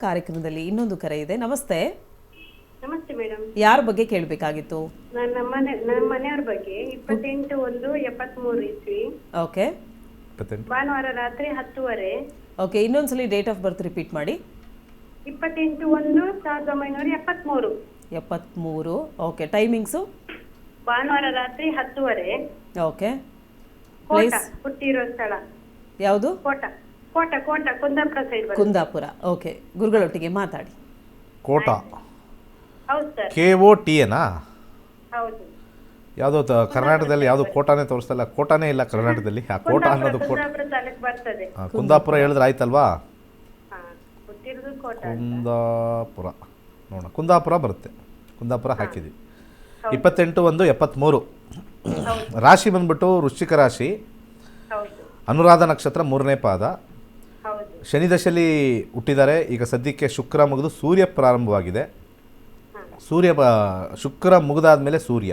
ಕಾರ್ಯಕ್ರಮದಲ್ಲಿ ಇನ್ನೊಂದು ಕರೆ ಇದೆ. ನಮಸ್ತೆ. ನಮಸ್ತೆ ಮೇಡಮ್. ಯಾರ ಬಗ್ಗೆ ಕೇಳಬೇಕಾಗಿತ್ತು? ನಮ್ಮ ಮನೆಯವ್ರ ಬಗ್ಗೆ 28/1/73 ಇಸ್ವಿ. ಓಕೆ. ಭಾನುವಾರ ರಾತ್ರಿ 10:30. ಓಕೆ, ಇನ್ನೊಂದ್ಸಲಿ ಡೇಟ್ ಆಫ್ ಬರ್ತ್ ರಿಪೀಟ್ ಮಾಡಿ. 28/1/1973. 73. Okay, timings? ಭಾನುವಾರ ರಾತ್ರಿ 10:30. ಓಕೆ. ಕೋಟ ಹುಟ್ಟಿರೋ ಸ್ಥಳ ಯಾವುದು? ಕೋಟ ಕೋಟ ಕೋಟ ಕುಂದಾಪುರ ಸೈಡ್. ಕುಂದಾಪುರ. ಓಕೆ, ಗುರುಗಳೊಟ್ಟಿಗೆ ಮಾತಾಡಿ. ಕೋಟ. ಹೌದು ಸರ್. KOTನಾ? ಹೌದು. ಯಾವುದೋ ಕರ್ನಾಟಕದಲ್ಲಿ ಯಾವುದು ಕೋಟಾನೇ ತೋರಿಸ್ತಲ್ಲ. ಕೋಟಾನೇ ಇಲ್ಲ ಕರ್ನಾಟಕದಲ್ಲಿ. ಆ ಕೋಟ ಅನ್ನೋದು ಕುಂದಾಪುರ ತಾಲೂಕು ಬರ್ತದೆ. ಕುಂದಾಪುರ ಹೇಳಿದ್ರೆ ಆಯ್ತಲ್ವಾ? ಹುಟ್ಟಿರೋದು ಕೋಟ. ಕುಂದಾಪುರ ನೋಡೋಣ. ಕುಂದಾಪುರ ಬರುತ್ತೆ. ಕುಂದಾಪುರ ಹಾಕಿದ್ವಿ. 28/1/73. ರಾಶಿ ಬಂದ್ಬಿಟ್ಟು ವೃಶ್ಚಿಕ ರಾಶಿ. ಅನುರಾಧ ನಕ್ಷತ್ರ 3ನೇ ಪಾದ. ಶನಿ ದಶೆಯಲ್ಲಿ ಹುಟ್ಟಿದ್ದಾರೆ. ಈಗ ಸದ್ಯಕ್ಕೆ ಶುಕ್ರ ಮುಗಿದು ಸೂರ್ಯ ಪ್ರಾರಂಭವಾಗಿದೆ. ಶುಕ್ರ ಮುಗಿದಾದ್ಮೇಲೆ ಸೂರ್ಯ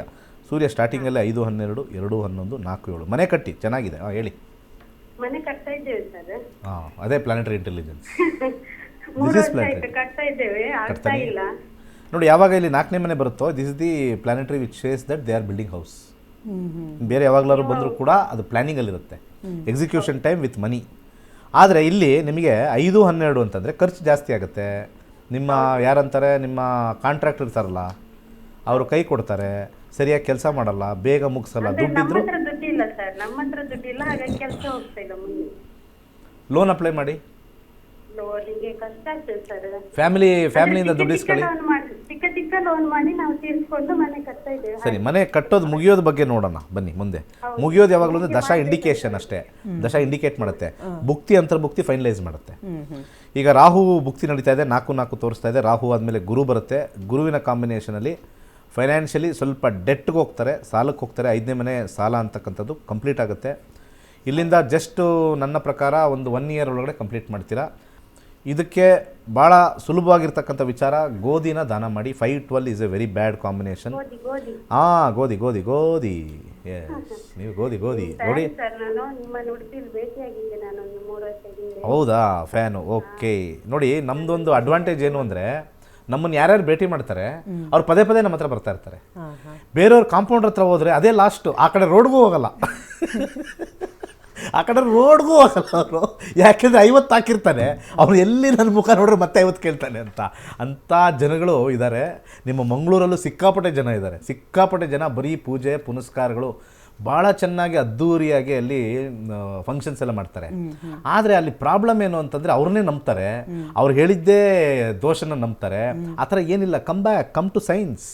ಸ್ಟಾರ್ಟಿಂಗಲ್ಲಿ 5/12, 2/11, 4/7. ಮನೆ ಕಟ್ಟಿ ಚೆನ್ನಾಗಿದೆ. ಹೇಳಿ. ಮನೆ ಕಟ್ತಾ ಇದ್ದೇವೆ ಸರ್. ಅದೇ ಪ್ಲಾನೆಟರಿ ಇಂಟೆಲಿಜೆನ್ಸ್. ಕಟ್ತಾ ಇದ್ದೇವೆ, ಆಗ್ತಾ ಇಲ್ಲ ನೋಡಿ. ಯಾವಾಗ ಇಲ್ಲಿ 4ನೇ ಮನೆ ಬರುತ್ತೋ, this is the planetary which says that they are building house. ಬೇರೆ ಯಾವಾಗಲಾದ್ರು ಬಂದರೂ ಕೂಡ ಅದು ಪ್ಲಾನಿಂಗಲ್ಲಿರುತ್ತೆ. Execution time with money. ಆದರೆ ಇಲ್ಲಿ ನಿಮಗೆ 5/12 ಅಂತಂದರೆ ಖರ್ಚು ಜಾಸ್ತಿ ಆಗುತ್ತೆ. ನಿಮ್ಮ ಯಾರಂತಾರೆ, ನಿಮ್ಮ ಕಾಂಟ್ರಾಕ್ಟ್ ಇರ್ತಾರಲ್ಲ, ಅವರು ಕೈ ಕೊಡ್ತಾರೆ, ಸರಿಯಾಗಿ ಕೆಲಸ ಮಾಡಲ್ಲ, ಬೇಗ ಮುಗಿಸಲ್ಲ. ದುಡ್ಡಿದ್ರು ದುಡ್ಡಿಲ್ಲ ಸರ್, ನಮ್ಮ ಹತ್ರ ದುಡ್ಡಿಲ್ಲ, ಹಾಗಾಗಿ ಕೆಲಸ ಹೋಗ್ತಾ ಇಲ್ಲ ಮುಂದೆ. ಲೋನ್ ಅಪ್ಲೈ ಮಾಡಿ. ಲೋನಿಗೆ ಕಷ್ಟ ಆಗ್ತದೆ ಸರ್. ಫ್ಯಾಮಿಲಿಯಿಂದ ದುಡ್ಡು ಇಸ್ಕೊಳ್ಳಿ. ಚಿಕ್ಕ ಲೋನ್ ಮಾಡಿ ನಾವು ತೀರಿಸ್ಕೊಂಡು ಮನೆ ಕಟ್ತಾ ಇದ್ದೇವೆ. ಸರಿ, ಮನೆ ಕಟ್ಟೋದು ಮುಗಿಯೋದು ಬಗ್ಗೆ ನೋಡೋಣ ಬನ್ನಿ ಮುಂದೆ. ಮುಗಿಯೋದು ಯಾವಾಗಲೂ ಅಂದ್ರೆ ದಶಾ ಇಂಡಿಕೇಶನ್ ಅಷ್ಟೇ. ದಶಾ ಇಂಡಿಕೇಟ್ ಮಾಡುತ್ತೆ, ಭುಕ್ತಿ ಅಂತರ್ಭುಕ್ತಿ ಫೈನಲೈಸ್ ಮಾಡುತ್ತೆ. ಈಗ ರಾಹು ಭುಕ್ತಿ ನಡೀತಾ ಇದೆ, 4 ತೋರಿಸ್ತಾ ಇದೆ. ರಾಹು ಆದಮೇಲೆ ಗುರು ಬರುತ್ತೆ. ಗುರುವಿನ ಕಾಂಬಿನೇಷನಲ್ಲಿ ಫೈನಾನ್ಷಿಯಲಿ ಸ್ವಲ್ಪ ಡೆಟ್ಗೆ ಹೋಗ್ತಾರೆ, ಸಾಲಕ್ಕೆ ಹೋಗ್ತಾರೆ. 5ನೇ ಮನೆ ಸಾಲ ಅಂತಕ್ಕಂಥದ್ದು ಕಂಪ್ಲೀಟ್ ಆಗುತ್ತೆ. ಇಲ್ಲಿಂದ ಜಸ್ಟ್ ನನ್ನ ಪ್ರಕಾರ ಒಂದು 1 ಇಯರ್ ಒಳಗಡೆ ಕಂಪ್ಲೀಟ್ ಮಾಡ್ತೀರಾ. ಇದಕ್ಕೆ ಭಾಳ ಸುಲಭವಾಗಿರ್ತಕ್ಕಂಥ ವಿಚಾರ, ಗೋಧಿನ ದಾನ ಮಾಡಿ. 5/12 is A very bad combination. ಗೋಧಿ ನೀವು ಗೋಧಿ ನೋಡಿ. ಹೌದಾ, ಫ್ಯಾನು. ಓಕೆ ನೋಡಿ, ನಮ್ಮದೊಂದು ಅಡ್ವಾಂಟೇಜ್ ಏನು ಅಂದರೆ, ನಮ್ಮನ್ನು ಯಾರ್ಯಾರು ಭೇಟಿ ಮಾಡ್ತಾರೆ ಅವ್ರು ಪದೇ ನಮ್ಮ ಹತ್ರ ಬರ್ತಾ ಇರ್ತಾರೆ. ಬೇರೆಯವ್ರು ಕಾಂಪೌಂಡರ್ ಹತ್ರ ಹೋದರೆ ಅದೇ ಲಾಸ್ಟು. ಆ ಕಡೆ ರೋಡ್ಗೂ ಹೋಗಲ್ಲ ಅವರು. ಯಾಕೆಂದರೆ 50 ಹಾಕಿರ್ತಾನೆ, ಅವ್ರು ಎಲ್ಲಿ ನನ್ನ ಮುಖ ನೋಡ್ರೆ ಮತ್ತೆ 50 ಕೇಳ್ತಾನೆ ಅಂಥ ಜನಗಳು ಇದ್ದಾರೆ. ನಿಮ್ಮ ಮಂಗಳೂರಲ್ಲೂ ಸಿಕ್ಕಾಪಟ್ಟೆ ಜನ ಇದ್ದಾರೆ. ಸಿಕ್ಕಾಪಟ್ಟೆ ಜನ ಬರೀ ಪೂಜೆ ಪುನಸ್ಕಾರಗಳು ಭಾಳ ಚೆನ್ನಾಗಿ ಅದ್ಧೂರಿಯಾಗಿ ಅಲ್ಲಿ ಫಂಕ್ಷನ್ಸ್ ಎಲ್ಲ ಮಾಡ್ತಾರೆ. ಆದರೆ ಅಲ್ಲಿ ಪ್ರಾಬ್ಲಮ್ ಏನು ಅಂತಂದರೆ, ಅವ್ರನ್ನೇ ನಂಬ್ತಾರೆ, ಅವ್ರು ಹೇಳಿದ್ದೇ ದೋಷನ ನಂಬ್ತಾರೆ. ಆ ಥರ ಏನಿಲ್ಲ. Come to science.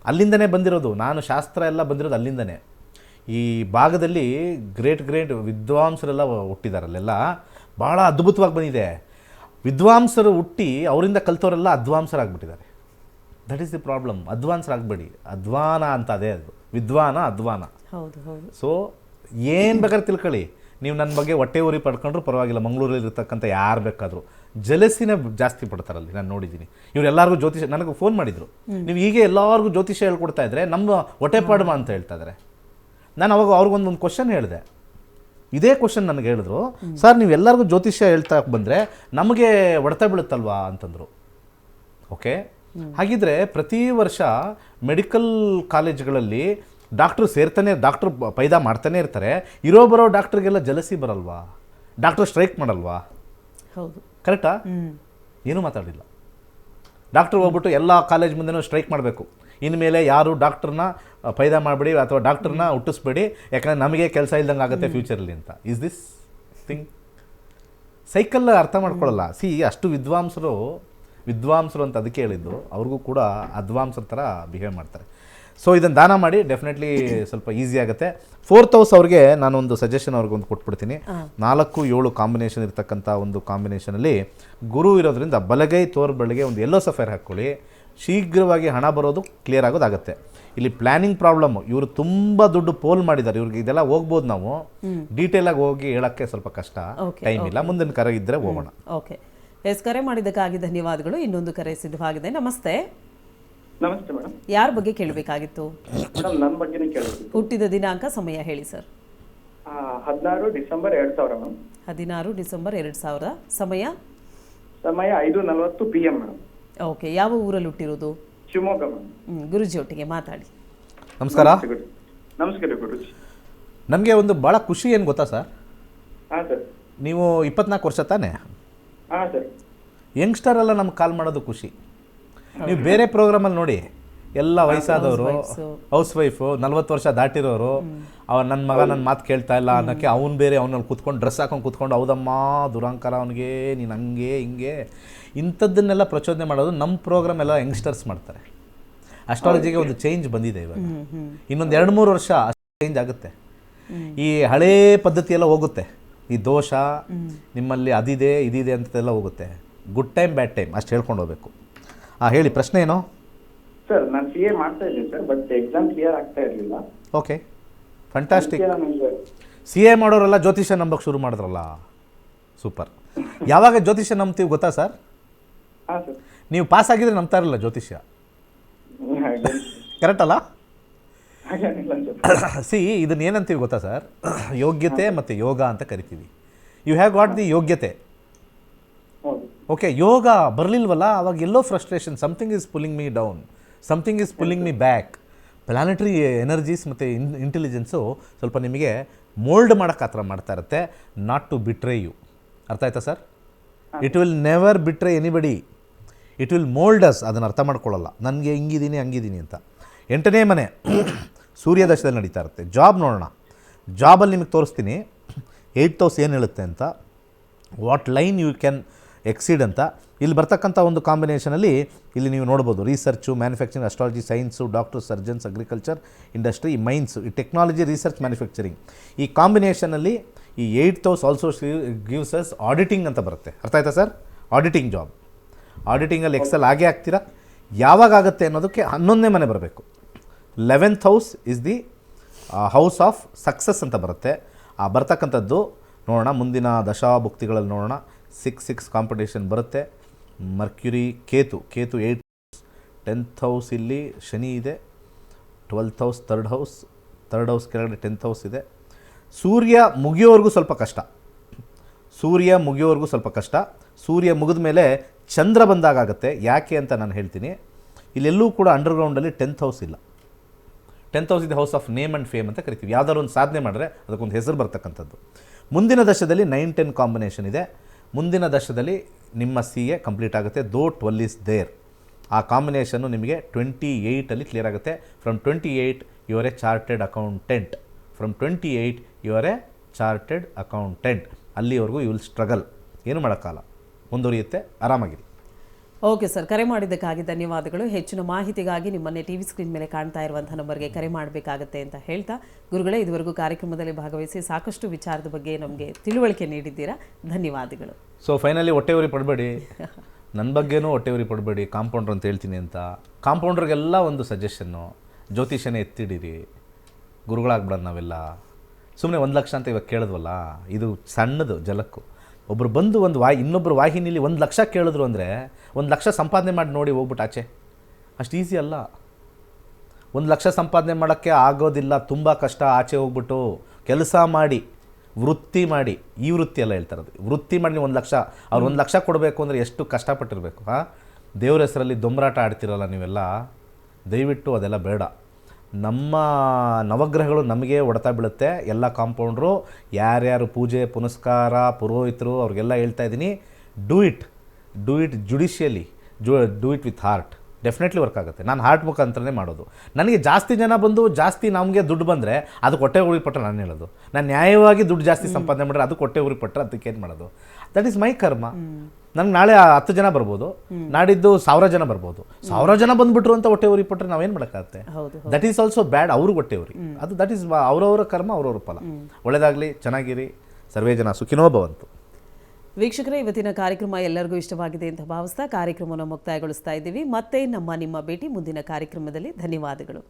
ಅಲ್ಲಿಂದನೇ ಬಂದಿರೋದು. ನಾನು ಶಾಸ್ತ್ರ ಎಲ್ಲ ಬಂದಿರೋದು ಅಲ್ಲಿಂದನೇ. ಈ ಭಾಗದಲ್ಲಿ ಗ್ರೇಟ್ ವಿದ್ವಾಂಸರೆಲ್ಲ ಹುಟ್ಟಿದಾರಲ್ಲೆಲ್ಲ ಭಾಳ ಅದ್ಭುತವಾಗಿ ಬಂದಿದೆ. ವಿದ್ವಾಂಸರು ಹುಟ್ಟಿ ಅವರಿಂದ ಕಲ್ತವರೆಲ್ಲ ಅಧ್ವಾಂಸರಾಗ್ಬಿಟ್ಟಿದ್ದಾರೆ. That is the problem. ಅಧ್ವಾಂಸರಾಗಬೇಡಿ. ಅಧ್ವಾನ ಅಂತ ಅದೇ ಅದು. ಅಧ್ವಾನ. ಸೊ ಏನು ಬೇಕಾದ್ರೆ ತಿಳ್ಕೊಳ್ಳಿ. ನೀವು ನನ್ನ ಬಗ್ಗೆ ಹೊಟ್ಟೆ ಉರಿ ಪಡ್ಕೊಂಡ್ರು ಪರವಾಗಿಲ್ಲ. ಮಂಗಳೂರಲ್ಲಿ ಇರ್ತಕ್ಕಂಥ ಯಾರು ಬೇಕಾದರೂ ಜಲಸಿನ ಜಾಸ್ತಿ ಪಡ್ತಾರಲ್ಲಿ. ನಾನು ನೋಡಿದ್ದೀನಿ. ಇವರೆಲ್ಲರಿಗೂ ಜ್ಯೋತಿಷ ನನಗೆ ಫೋನ್ ಮಾಡಿದರು, ನೀವು ಹೀಗೆ ಎಲ್ಲರಿಗೂ ಜ್ಯೋತಿಷ ಹೇಳ್ಕೊಡ್ತಾ ಇದ್ರೆ ನಮ್ಮ ಹೊಟ್ಟೆ ಪಾಡ್ಮ ಅಂತ ಹೇಳ್ತಾ ಇದ್ದಾರೆ. ನಾನು ಅವಾಗ ಅವ್ರಿಗೊಂದೊಂದು ಕ್ವಶನ್ ಹೇಳಿದೆ. ಇದೇ ಕ್ವಶನ್ ನನಗೆ ಹೇಳಿದ್ರು, ಸರ್ ನೀವು ಎಲ್ಲರಿಗೂ ಜ್ಯೋತಿಷ್ಯ ಹೇಳ್ತಾ ಬಂದರೆ ನಮಗೆ ಹೊಡೆತ ಬೀಳುತ್ತಲ್ವಾ ಅಂತಂದರು. ಓಕೆ, ಹಾಗಿದ್ರೆ ಪ್ರತಿ ವರ್ಷ ಮೆಡಿಕಲ್ ಕಾಲೇಜ್ಗಳಲ್ಲಿ ಡಾಕ್ಟ್ರು ಡಾಕ್ಟ್ರು ಪೈದಾ ಮಾಡ್ತಾನೆ ಇರ್ತಾರೆ. ಬರೋ ಡಾಕ್ಟ್ರಿಗೆಲ್ಲ ಜಲಸಿ ಬರಲ್ವಾ? ಡಾಕ್ಟ್ರು ಸ್ಟ್ರೈಕ್ ಮಾಡಲ್ವಾ? ಹೌದು, ಕರೆಕ್ಟಾ? ಏನೂ ಮಾತಾಡಿಲ್ಲ. ಡಾಕ್ಟ್ರು ಹೋಗ್ಬಿಟ್ಟು ಎಲ್ಲ ಕಾಲೇಜ್ ಮುಂದೆನೂ ಸ್ಟ್ರೈಕ್ ಮಾಡಬೇಕು. ಇನ್ಮೇಲೆ ಯಾರು ಡಾಕ್ಟ್ರನ್ನ ಪೈದಾ ಮಾಡಬೇಡಿ ಅಥವಾ ಡಾಕ್ಟ್ರನ್ನ ಹುಟ್ಟಿಸ್ಬೇಡಿ, ಯಾಕಂದರೆ ನಮಗೆ ಕೆಲಸ ಇಲ್ದಂಗೆ ಆಗುತ್ತೆ ಫ್ಯೂಚರಲ್ಲಿ ಅಂತ. Is this thing? ಸೈಕಲ್ ಅರ್ಥ ಮಾಡ್ಕೊಳ್ಳಲ್ಲ. ಅಷ್ಟು ವಿದ್ವಾಂಸರು ಅಂತ ಅದಕ್ಕೆ ಹೇಳಿದ್ದು. ಅವ್ರಿಗೂ ಕೂಡ ಅಧ್ವಾಂಸರ ಥರ ಬಿಹೇವ್ ಮಾಡ್ತಾರೆ. ಸೊ ಇದನ್ನು ದಾನ ಮಾಡಿ, ಡೆಫಿನೆಟ್ಲಿ ಸ್ವಲ್ಪ ಈಸಿ ಆಗುತ್ತೆ. 4th ಹೌಸ್ ಅವ್ರಿಗೆ ನಾನೊಂದು ಸಜೆಷನ್ ಅವ್ರಿಗೊಂದು ಕೊಟ್ಬಿಡ್ತೀನಿ. 4-7 ಕಾಂಬಿನೇಷನ್ ಇರ್ತಕ್ಕಂಥ ಒಂದು ಕಾಂಬಿನೇಷನಲ್ಲಿ ಗುರು ಇರೋದ್ರಿಂದ ಬಲಗೈ ತೋರ್ಬಳಿಗೆ ಒಂದು ಯೆಲ್ಲೋ ಸಫೈರ್ ಹಾಕ್ಕೊಳ್ಳಿ. ಶೀಘ್ರವಾಗಿ ಹಣ ಬರೋದು ಕ್ಲಿಯರ್ ಆಗೋದಾಗುತ್ತೆ. ಇಲ್ಲಿ ಪ್ಲಾನಿಂಗ್ ಪ್ರಾಬ್ಲಮ್. ಇವರು ತುಂಬ ದುಡ್ಡು ಪೋಲ್ ಮಾಡಿದ್ದಾರೆ. ಇವ್ರಿಗೆ ಇದೆಲ್ಲ ಹೋಗ್ಬೋದು. ನಾವು ಡೀಟೇಲಾಗಿ ಹೋಗಿ ಹೇಳೋಕ್ಕೆ ಸ್ವಲ್ಪ ಕಷ್ಟ, ಟೈಮ್ ಇಲ್ಲ. ಮುಂದಿನ ಕರೆ ಇದ್ದರೆ ಹೋಗೋಣ. ಓಕೆ, ಕರೆ ಮಾಡಿದ್ದಕ್ಕಾಗಿ ಧನ್ಯವಾದಗಳು. ಇನ್ನೊಂದು ಕರೆ ಸಿದ್ಧವಾಗಿದೆ. ನಮಸ್ತೆ. ನಮಸ್ತೆ ಮೇಡಮ್. ಯಾರ ಬಗ್ಗೆ ಕೇಳಬೇಕಾಗಿತ್ತು? ಮೇಡಮ್ ನನ್ನ ಬಗ್ಗೆನೇ ಕೇಳಬೇಕು. ಹುಟ್ಟಿದ ದಿನಾಂಕ, ಸಮಯ ಹೇಳಿ ಸರ್. 16 December 2000 ma'am. 16 ಡಿಸೆಂಬರ್ 2000. ಸಮಯ ಸಮಯ 5:40 PM ಮೇಡಮ್. ಓಕೆ, ಯಾವ ಊರಲ್ಲಿ ಹುಟ್ಟಿರೋದು? ಶಿವಮೊಗ್ಗ ಮೇಡಮ್. ಗುರುಜಿ ಒಟ್ಟಿಗೆ ಮಾತಾಡಿ. ನಮಸ್ಕಾರ. ನಮಸ್ಕಾರ ಗುರುಜಿ. ನಮಗೆ ಒಂದು ಭಾಳ ಖುಷಿ ಏನು ಗೊತ್ತಾ ಸರ್? ಹಾಂ ಸರ್. ನೀವು 24 ವರ್ಷ ತಾನೇ? ಹಾಂ ಸರ್. ಯಂಗ್ಸ್ಟರ್ ಎಲ್ಲ ನಮ್ಗೆ ಕಾಲ್ ಮಾಡೋದು ಖುಷಿ. ನೀವು ಬೇರೆ ಪ್ರೋಗ್ರಾಮಲ್ಲಿ ನೋಡಿ, ಎಲ್ಲ ವಯಸ್ಸಾದವರು, ಹೌಸ್ ವೈಫು, 40 ವರ್ಷ ದಾಟಿರೋರು, ನನ್ನ ಮಗ ನನ್ನ ಮಾತು ಕೇಳ್ತಾ ಇಲ್ಲ ಅನ್ನೋಕ್ಕೆ ಅವ್ನು ಬೇರೆ ಅವನಲ್ಲಿ ಕೂತ್ಕೊಂಡು ಡ್ರೆಸ್ ಹಾಕೊಂಡು ಕೂತ್ಕೊಂಡು ಹೌದಮ್ಮ ದುರಂಕಾರ ಅವನಿಗೆ ನೀನು ಹಂಗೆ ಹಿಂಗೆ ಇಂಥದ್ದನ್ನೆಲ್ಲ ಪ್ರಚೋದನೆ ಮಾಡೋದು ನಮ್ಮ ಪ್ರೋಗ್ರಾಮ್ ಎಲ್ಲ ಯಂಗ್ಸ್ಟರ್ಸ್ ಮಾಡ್ತಾರೆ. ಅಸ್ಟ್ರಾಲಜಿಗೆ ಒಂದು ಚೇಂಜ್ ಬಂದಿದೆ ಇವಾಗ. ಇನ್ನೊಂದು 2-3 ವರ್ಷ ಚೇಂಜ್ ಆಗುತ್ತೆ. ಈ ಹಳೇ ಪದ್ಧತಿ ಎಲ್ಲ ಹೋಗುತ್ತೆ. ಈ ದೋಷ ನಿಮ್ಮಲ್ಲಿ ಅದಿದೆ ಇದಿದೆ ಅಂತೆಲ್ಲ ಹೋಗುತ್ತೆ. ಗುಡ್ ಟೈಮ್ ಬ್ಯಾಡ್ ಟೈಮ್ ಅಷ್ಟು ಹೇಳ್ಕೊಂಡು ಹೋಗ್ಬೇಕು. ಹೇಳಿ, ಪ್ರಶ್ನೆ ಏನು? ಸರ್ ನಾನು CA ಮಾಡ್ತಾ ಇದ್ದೀನಿ ಸರ್, ಬಟ್ ಎಕ್ಸಾಮ್ ಕ್ಲಿಯರ್ ಆಗ್ತಾ ಇರಲಿಲ್ಲ. Okay, fantastic. ನನಗೆ CA ಮಾಡೋರೆಲ್ಲ ಜ್ಯೋತಿಷ್ಯ ನಂಬಕ್ಕೆ ಶುರು ಮಾಡಿದ್ರಲ್ಲ, ಸೂಪರ್. ಯಾವಾಗ ಜ್ಯೋತಿಷ್ಯ ನಂಬ್ತೀವಿ ಗೊತ್ತಾ ಸರ್? ಹಾಂ ಸರ್. ನೀವು ಪಾಸ್ ಆಗಿದ್ರೆ ನಂಬ್ತಾ ಇರಲಿಲ್ಲ ಜ್ಯೋತಿಷ್ಯ, ಕರೆಕ್ಟ್ ಅಲ್ಲ? ಹಾಗೇನಿಲ್ಲ ಸರ್. ಸಿ, ಇದನ್ನ ಏನಂತೀವಿ ಗೊತ್ತಾ ಸರ್? ಯೋಗ್ಯತೆ ಮತ್ತು ಯೋಗ ಅಂತ ಕರಿತೀವಿ. ಯು ಹ್ಯಾವ್ ಗಾಟ್ ದಿ ಯೋಗ್ಯತೆ. ಹೌದು. ಓಕೆ, ಯೋಗ ಬರಲಿಲ್ವಲ್ಲ, ಅವಾಗ ಎಲ್ಲೋ frustration, something is pulling me down, something is pulling me back. Planetary energies ಮತ್ತು ಇಂಟೆಲಿಜೆನ್ಸು ಸ್ವಲ್ಪ ನಿಮಗೆ ಮೋಲ್ಡ್ ಮಾಡೋಕ್ಕೆ ಆ ಥರ ಮಾಡ್ತಾ ಇರುತ್ತೆ. Not to betray you. ಅರ್ಥ ಆಯ್ತಾ sir? It will never betray anybody. It will mould us. ಅದನ್ನು ಅರ್ಥ ಮಾಡ್ಕೊಳ್ಳಲ್ಲ, ನನಗೆ ಹಿಂಗಿದ್ದೀನಿ ಹಂಗಿದ್ದೀನಿ ಅಂತ. 8ನೇ ಮನೆ ಸೂರ್ಯದಶದಲ್ಲಿ ನಡೀತಾ ಇರುತ್ತೆ. ಜಾಬ್ ನೋಡೋಣ. ಜಾಬಲ್ಲಿ ನಿಮಗೆ ತೋರಿಸ್ತೀನಿ 8th ಹೌಸ್ ಏನು ಹೇಳುತ್ತೆ ಅಂತ, what line you can exceed ಅಂತ. ಇಲ್ಲಿ ಬರ್ತಕ್ಕಂಥ ಒಂದು ಕಾಂಬಿನೇಷನಲ್ಲಿ ಇಲ್ಲಿ ನೀವು ನೋಡ್ಬೋದು, research, manufacturing, astrology, science, doctor, surgeons, agriculture, industry, mines, ಈ ಟೆಕ್ನಾಲಜಿ, ರಿಸರ್ಚ್, ಮ್ಯಾನುಫ್ಯಾಕ್ಚರಿಂಗ್, ಈ ಕಾಂಬಿನೇಷನಲ್ಲಿ ಈ 8th house also gives us auditing ಅಂತ ಬರುತ್ತೆ. ಅರ್ಥ ಆಯ್ತಾ ಸರ್? Auditing job. ಆಡಿಟಿಂಗಲ್ಲಿ ಎಕ್ಸೆಲ್ ಆಗೇ ಆಗ್ತೀರಾ. ಯಾವಾಗ ಆಗುತ್ತೆ ಅನ್ನೋದಕ್ಕೆ 11ನೇ ಮನೆ ಬರಬೇಕು. 11th house is the house of success ಅಂತ ಬರುತ್ತೆ. ಬರ್ತಕ್ಕಂಥದ್ದು ನೋಡೋಣ, ಮುಂದಿನ ದಶಾಭುಕ್ತಿಗಳಲ್ಲಿ ನೋಡೋಣ. 6 ಕಾಂಪಿಟೇಷನ್ ಬರುತ್ತೆ. Mercury, Ketu 8th house, 10th house ಇಲ್ಲಿ ಶನಿ ಇದೆ, 12th ಹೌಸ್ ಥರ್ಡ್ ಹೌಸ್ ಕೆಳಗಡೆ 10th ಹೌಸ್ ಇದೆ. ಸೂರ್ಯ ಮುಗಿಯೋವರೆಗೂ ಸ್ವಲ್ಪ ಕಷ್ಟ. ಸೂರ್ಯ ಮುಗಿದ ಮೇಲೆ ಚಂದ್ರ ಬಂದಾಗುತ್ತೆ. ಯಾಕೆ ಅಂತ ನಾನು ಹೇಳ್ತೀನಿ. ಇಲ್ಲೆಲ್ಲೂ ಕೂಡ ಅಂಡರ್ಗ್ರೌಂಡಲ್ಲಿ 10th ಹೌಸ್ ಇಲ್ಲ. 10th ಹೌಸ್ ಇದೆ house of name and fame ಅಂತ ಕರಿತೀವಿ. ಯಾವುದಾದ್ರು ಒಂದು ಸಾಧನೆ ಮಾಡಿದ್ರೆ ಅದಕ್ಕೊಂದು ಹೆಸರು ಬರ್ತಕ್ಕಂಥದ್ದು. ಮುಂದಿನ ದಶದಲ್ಲಿ 9-10 ಕಾಂಬಿನೇಷನ್ ಇದೆ. ಮುಂದಿನ ದಶದಲ್ಲಿ ನಿಮ್ಮ CA ಕಂಪ್ಲೀಟ್ ಆಗುತ್ತೆ. ದೋ 12 ಈಸ್ ದೇರ್. ಆ ಕಾಂಬಿನೇಷನ್ನು ನಿಮಗೆ 28ಅಲ್ಲಿ ಕ್ಲಿಯರ್ ಆಗುತ್ತೆ. From 28 you are a chartered accountant. ಅಲ್ಲಿವರೆಗೂ ಯು ವಿಲ್ ಸ್ಟ್ರಗಲ್. ಏನು ಮಾಡೋಕ್ಕಾಗಲ್ಲ, ಮುಂದುವರಿಯುತ್ತೆ. ಆರಾಮಾಗಿರಿ. ಓಕೆ ಸರ್, ಕರೆ ಮಾಡಿದ್ದಕ್ಕಾಗಿ ಧನ್ಯವಾದಗಳು. ಹೆಚ್ಚಿನ ಮಾಹಿತಿಗಾಗಿ ನಿಮ್ಮನ್ನೇ TV ಸ್ಕ್ರೀನ್ ಮೇಲೆ ಕಾಣ್ತಾ ಇರುವಂಥ ನಂಬರ್ಗೆ ಕರೆ ಮಾಡಬೇಕಾಗತ್ತೆ ಅಂತ ಹೇಳ್ತಾ, ಗುರುಗಳೇ ಇದುವರೆಗೂ ಕಾರ್ಯಕ್ರಮದಲ್ಲಿ ಭಾಗವಹಿಸಿ ಸಾಕಷ್ಟು ವಿಚಾರದ ಬಗ್ಗೆ ನಮಗೆ ತಿಳುವಳಿಕೆ ನೀಡಿದ್ದೀರಾ. ಧನ್ಯವಾದಗಳು. ಸೊ ಫೈನಲಿ ಹೊಟ್ಟೆವರಿ ಪಡಬೇಡಿ, ನನ್ನ ಬಗ್ಗೆನೂ ಹೊಟ್ಟೆವರಿ ಪಡಬೇಡಿ. ಕಾಂಪೌಂಡ್ರ್ ಅಂತ ಹೇಳ್ತೀನಿ ಅಂತ. ಕಾಂಪೌಂಡ್ರಿಗೆಲ್ಲ ಒಂದು ಸಜೆಷನ್ನು, ಜ್ಯೋತಿಷನೇ ಎತ್ತಿಡಿರಿ, ಗುರುಗಳಾಗ್ಬಿಡೋದು ನಾವೆಲ್ಲ. ಸುಮ್ಮನೆ 1 ಲಕ್ಷ ಅಂತ ಇವಾಗ ಕೇಳಿದ್ವಲ್ಲ, ಇದು ಸಣ್ಣದು ಜಲಕ್ಕು. ಒಬ್ಬರು ಬಂದು ಇನ್ನೊಬ್ಬರು ವಾಹಿನಿಲಿ 1 ಲಕ್ಷ ಕೇಳಿದ್ರು ಅಂದರೆ 1 ಲಕ್ಷ ಸಂಪಾದನೆ ಮಾಡಿ ನೋಡಿ ಹೋಗ್ಬಿಟ್ಟು ಆಚೆ. ಅಷ್ಟು ಈಸಿ ಅಲ್ಲ. 1 ಲಕ್ಷ ಸಂಪಾದನೆ ಮಾಡೋಕ್ಕೆ ಆಗೋದಿಲ್ಲ, ತುಂಬ ಕಷ್ಟ. ಆಚೆ ಹೋಗ್ಬಿಟ್ಟು ಕೆಲಸ ಮಾಡಿ, ವೃತ್ತಿ ಮಾಡಿ. ಈ ವೃತ್ತಿ ಎಲ್ಲ ಹೇಳ್ತಾರದು, ವೃತ್ತಿ ಮಾಡಿ 1 ಲಕ್ಷ. ಅವ್ರು 1 ಲಕ್ಷ ಕೊಡಬೇಕು ಅಂದರೆ ಎಷ್ಟು ಕಷ್ಟಪಟ್ಟಿರಬೇಕು. ದೇವ್ರ ಹೆಸರಲ್ಲಿ ದೊಂಬರಾಟ ಆಡ್ತಿರಲ್ಲ ನೀವೆಲ್ಲ, ದಯವಿಟ್ಟು ಅದೆಲ್ಲ ಬೇಡ. ನಮ್ಮ ನವಗ್ರಹಗಳು ನಮಗೆ ಹೊಡೆತ ಬೀಳುತ್ತೆ. ಎಲ್ಲ ಕಾಂಪೌಂಡ್ರು, ಯಾರ್ಯಾರು ಪೂಜೆ ಪುನಸ್ಕಾರ, ಪುರೋಹಿತರು, ಅವ್ರಿಗೆಲ್ಲ ಹೇಳ್ತಾ ಇದ್ದೀನಿ, do it judicially, do it with heart. Definitely work ಆಗುತ್ತೆ. ನಾನು ಹಾರ್ಟ್ ಮುಖಾಂತರನೇ ಮಾಡೋದು. ನನಗೆ ಜಾಸ್ತಿ ಜನ ಬಂದು ಜಾಸ್ತಿ ನಮಗೆ ದುಡ್ಡು ಬಂದರೆ ಅದಕ್ಕೆ ಹೊಟ್ಟೆ ಉರಿಪಟ್ಟರೆ ನಾನು ಹೇಳೋದು. ನಾನು ನ್ಯಾಯವಾಗಿ ದುಡ್ಡು ಜಾಸ್ತಿ ಸಂಪಾದನೆ ಮಾಡಿದ್ರೆ ಅದಕ್ಕೆ ಹೊಟ್ಟೆ ಉರಿಪಟ್ಟರೆ ಅದಕ್ಕೇನು ಮಾಡೋದು? ದಟ್ ಈಸ್ ಮೈ ಕರ್ಮ. ನನಗೆ ನಾಳೆ 10 ಜನ ಬರ್ಬೋದು, ನಾಡಿದ್ದು 1000 ಜನ ಬರ್ಬೋದು. 1000 ಜನ ಬಂದುಬಿಟ್ರು ಅಂತ ಹೊಟ್ಟೆ ಉರಿ ಪಟ್ಟರೆ ನಾವೇನು ಮಾಡೋಕ್ಕಾಗುತ್ತೆ? ದಟ್ ಈಸ್ ಆಲ್ಸೋ ಬ್ಯಾಡ್. ಅವ್ರಿಗೆ ಹೊಟ್ಟೆ ಉರಿ, ಅದು ದಟ್ ಈಸ್ ಅವರವರ ಕರ್ಮ, ಅವರವ್ರ ಫಲ. ಒಳ್ಳೆಯದಾಗಲಿ, ಚೆನ್ನಾಗಿರಿ, ಸರ್ವೇ ಜನ ಸುಖಿನೋ ಭವಂತು. ವೀಕ್ಷಕರೇ, ಇವತ್ತಿನ ಕಾರ್ಯಕ್ರಮ ಎಲ್ಲರಿಗೂ ಇಷ್ಟವಾಗಿದೆ ಅಂತ ಭಾವಿಸ್ತಾ ಕಾರ್ಯಕ್ರಮವನ್ನು ಮುಕ್ತಾಯಗೊಳಿಸ್ತಾ ಇದ್ದೀವಿ. ಮತ್ತೆ ನಿಮ್ಮ ಭೇಟಿ ಮುಂದಿನ ಕಾರ್ಯಕ್ರಮದಲ್ಲಿ. ಧನ್ಯವಾದಗಳು.